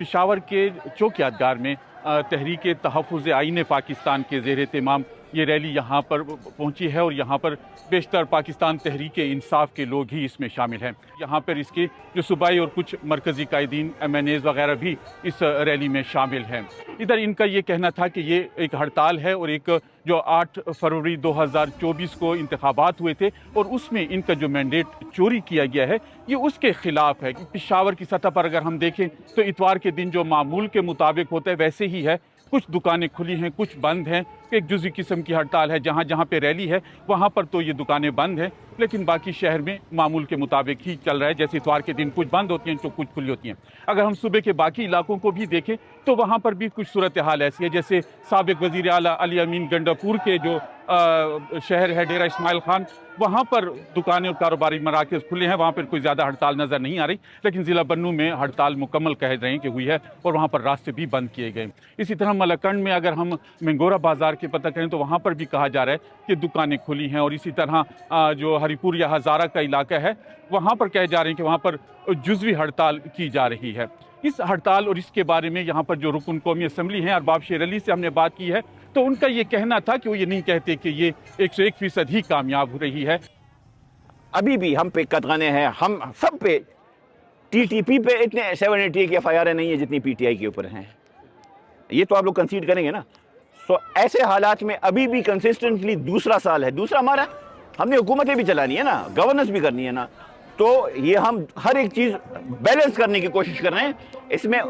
पेशावर के चौक यादगार में तहरीक तहफ़्फ़ुज़ आईन पाकिस्तान के ज़ेर एहतमाम ये रैली यहाँ पर पहुँची है और यहाँ पर बेशतर पाकिस्तान तहरीक इंसाफ के लोग ही इसमें शामिल हैं। यहाँ पर इसके जो सूबाई और कुछ मरकज़ी कायदीन MNAs वगैरह भी इस रैली में शामिल हैं। इधर इनका ये कहना था कि ये एक हड़ताल है और एक जो 8 फरवरी 2024 को इंतखाबात हुए थे और उसमें इनका जो मैंडेट चोरी किया गया है ये उसके ख़िलाफ़ है। पेशावर की सतह पर अगर हम देखें तो इतवार के दिन जो मामूल के मुताबिक होता है वैसे ही है। कुछ दुकानें खुली हैं, कुछ बंद हैं। एक जुज़ी किस्म की हड़ताल है, जहाँ जहाँ पे रैली है वहाँ पर तो ये दुकानें बंद हैं, लेकिन बाकी शहर में मामूल के मुताबिक ही चल रहा है। जैसे इतवार के दिन कुछ बंद होती हैं तो कुछ खुली होती हैं। अगर हम सूबे के बाकी इलाकों को भी देखें तो वहाँ पर भी कुछ सूरत हाल ऐसी है। जैसे साबिक वज़ीर आला अली अमीन गंडापुर के जो शहर है डेरा इस्माइल खान, वहाँ पर दुकानें और कारोबारी मराकज़ खुले हैं, वहाँ पर कोई ज़्यादा हड़ताल नज़र नहीं आ रही, लेकिन ज़िला बन्नू में हड़ताल मुकम्मल कह रहे हैं कि हुई है और वहाँ पर रास्ते भी बंद किए गए। इसी तरह मलकंड में अगर हम मंगोरा बाज़ार के पता करें तो वहाँ पर भी कहा जा रहा है कि दुकानें खुली हैं और इसी तरह जो हरीपुर या हज़ारा का इलाका है वहाँ पर कहे जा रहे हैं कि वहाँ पर जुज़वी हड़ताल की जा रही है। इस हड़ताल और इसके बारे में यहाँ पर जो रुकन कौमी असम्बली हैं अरबाब शेर अली से हमने बात की है तो उनका ये कहना था कि वो ये नहीं कहते कि ये 101% ही कामयाब हो रही है। अभी भी हम पे कतगने हैं, हम सब पे TTP पे इतने 780 की FIR नहीं है जितनी PTI के ऊपर हैं। ये तो आप लोग कंसीड करेंगे ना। सो ऐसे हालात में अभी भी कंसिस्टेंटली दूसरा साल है, दूसरा हमारा, हमने हुकूमतें भी चलानी है ना, गवर्नेंस भी करनी है ना, तो ये हम हर एक चीज़ बैलेंस करने की कोशिश कर रहे हैं। इसमें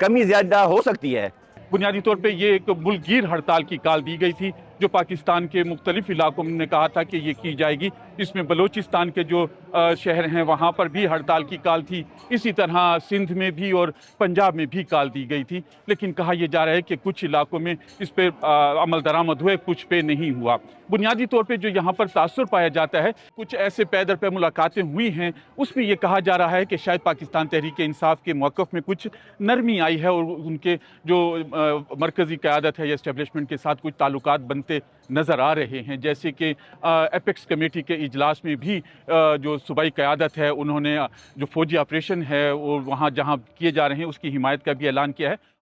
कमी ज़्यादा हो सकती है। बुनियादी तौर पे ये एक मुल्कगीर हड़ताल की कॉल दी गई थी जो पाकिस्तान के मुख्तलिफ इलाकों में कहा था कि ये की जाएगी। इसमें बलोचिस्तान के जो शहर हैं वहाँ पर भी हड़ताल की कॉल थी, इसी तरह सिंध में भी और पंजाब में भी कॉल दी गई थी, लेकिन कहा यह जा रहा है कि कुछ इलाकों में इस पर अमल दरामद हुए, कुछ पे नहीं हुआ। बुनियादी तौर पे जो यहाँ पर तासुर पाया जाता है, कुछ ऐसे पैदर पे मुलाकातें हुई हैं उसमें यह कहा जा रहा है कि शायद पाकिस्तान तहरीक इंसाफ के मौक़िफ़ में कुछ नरमी आई है और उनके जो मरकज़ी क़यादत है या इस्टेब्लिशमेंट के साथ कुछ ताल्लुकात बनते नज़र आ रहे हैं। जैसे कि एपेक्स कमेटी के इजलास में भी जो सूबाई क़यादत है उन्होंने जो फ़ौजी ऑपरेशन है वो वहाँ जहाँ किए जा रहे हैं उसकी हिमायत का भी ऐलान किया है।